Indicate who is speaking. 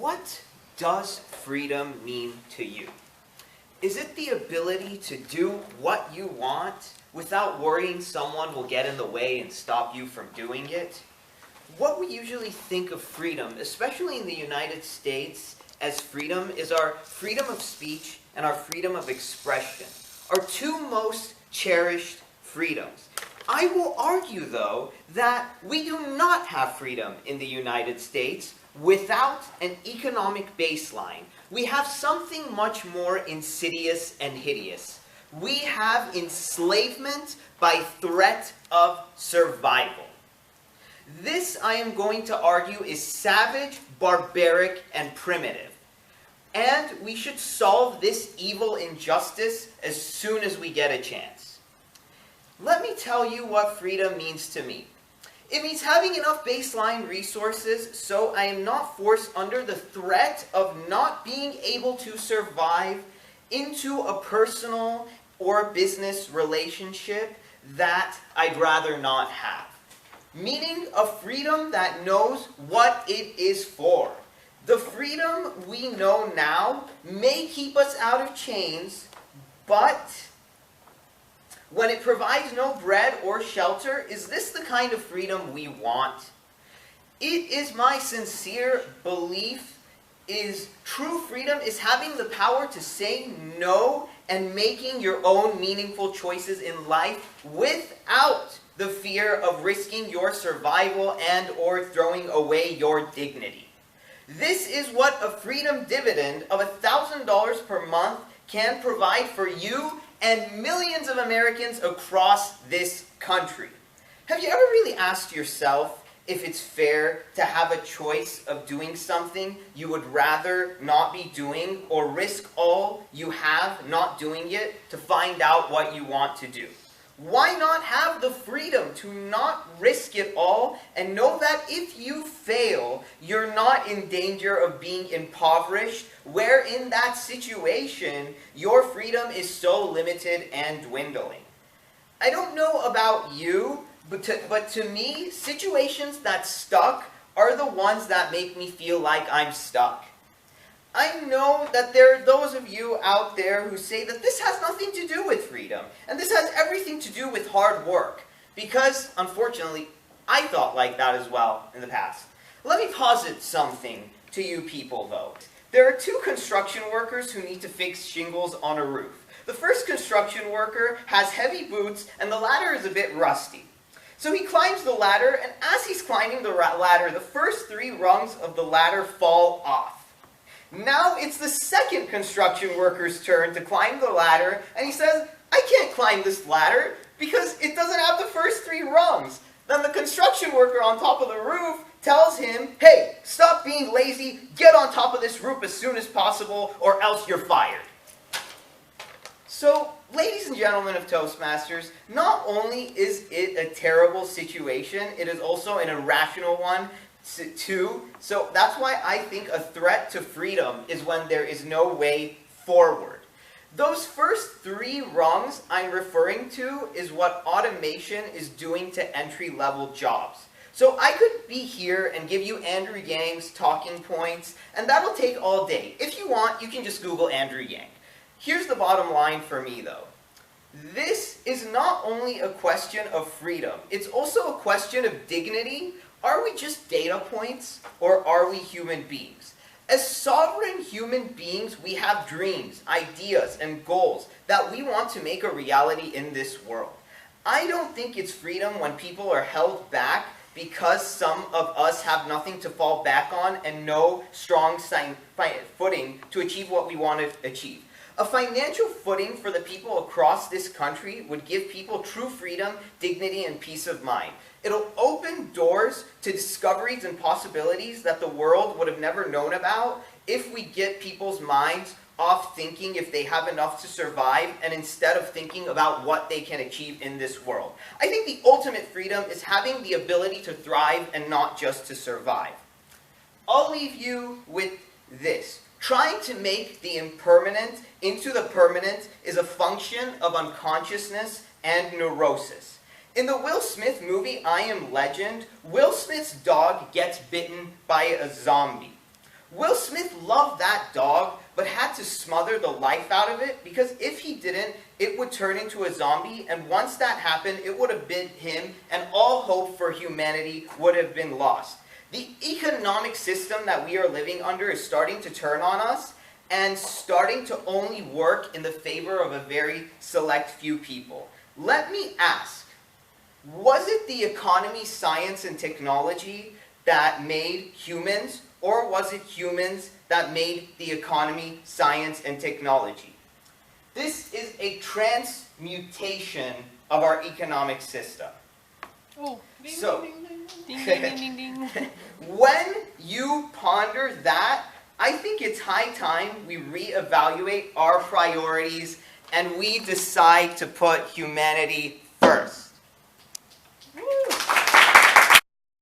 Speaker 1: What does freedom mean to you? Is it the ability to do what you want without worrying someone will get in the way and stop you from doing it? What we usually think of freedom, especially in the United States, as freedom is our freedom of speech and our freedom of expression, our two most cherished freedoms. I will argue, though, that we do not have freedom in the United States without an economic baseline. We have something much more insidious and hideous. We have enslavement by threat of survival. This, I am going to argue, is savage, barbaric, and primitive. And we should solve this evil injustice as soon as we get a chance. Let me tell you what freedom means to me. It means having enough baseline resources so I am not forced under the threat of not being able to survive into a personal or business relationship that I'd rather not have. Meaning a freedom that knows what it is for. The freedom we know now may keep us out of chains, but when it provides no bread or shelter, is this the kind of freedom we want? It is my sincere belief is true freedom is having the power to say no and making your own meaningful choices in life without the fear of risking your survival and or throwing away your dignity. This is what a freedom dividend of $1,000 per month can provide for you and millions of Americans across this country. Have you ever really asked yourself if it's fair to have a choice of doing something you would rather not be doing or risk all you have not doing it to find out what you want to do? Why not have the freedom to not risk it all and know that if you fail, you're not in danger of being impoverished, where in that situation, your freedom is so limited and dwindling? I don't know about you, but to me, situations that stuck are the ones that make me feel like I'm stuck. I know that there are those of you out there who say that this has nothing to do with freedom, and this has everything to do with hard work, because, unfortunately, I thought like that as well in the past. Let me posit something to you people, though. There are two construction workers who need to fix shingles on a roof. The first construction worker has heavy boots, and the ladder is a bit rusty. So he climbs the ladder, and as he's climbing the ladder, the first 3 rungs of the ladder fall off. Now it's the second construction worker's turn to climb the ladder, and he says, I can't climb this ladder because it doesn't have the first 3 rungs. Then the construction worker on top of the roof tells him, hey, stop being lazy, get on top of this roof as soon as possible, or else you're fired. So, ladies and gentlemen of Toastmasters, not only is it a terrible situation, it is also an irrational one too. So that's why I think a threat to freedom is when there is no way forward. Those first 3 rungs I'm referring to is what automation is doing to entry-level jobs. So I could be here and give you Andrew Yang's talking points, and that'll take all day. If you want, you can just Google Andrew Yang. Here's the bottom line for me, though. This is not only a question of freedom, it's also a question of dignity. Are we just data points, or are we human beings? As sovereign human beings, we have dreams, ideas, and goals that we want to make a reality in this world. I don't think it's freedom when people are held back because some of us have nothing to fall back on and no strong footing to achieve what we want to achieve. A financial footing for the people across this country would give people true freedom, dignity, and peace of mind. It'll open doors to discoveries and possibilities that the world would have never known about if we get people's minds off thinking if they have enough to survive and instead of thinking about what they can achieve in this world. I think the ultimate freedom is having the ability to thrive and not just to survive. I'll leave you with this. Trying to make the impermanent into the permanent is a function of unconsciousness and neurosis. In the Will Smith movie I Am Legend, Will Smith's dog gets bitten by a zombie. Will Smith loved that dog, but had to smother the life out of it, because if he didn't, it would turn into a zombie, and once that happened, it would have bit him, and all hope for humanity would have been lost. The economic system that we are living under is starting to turn on us, and starting to only work in the favor of a very select few people. Let me ask, was it the economy, science, and technology that made humans, or was it humans that made the economy, science, and technology? This is a transmutation of our economic system.
Speaker 2: Oh, ding,
Speaker 1: So,
Speaker 2: ding, ding, ding, ding, ding, ding, ding.
Speaker 1: when you ponder that, I think it's high time we reevaluate our priorities and we decide to put humanity first.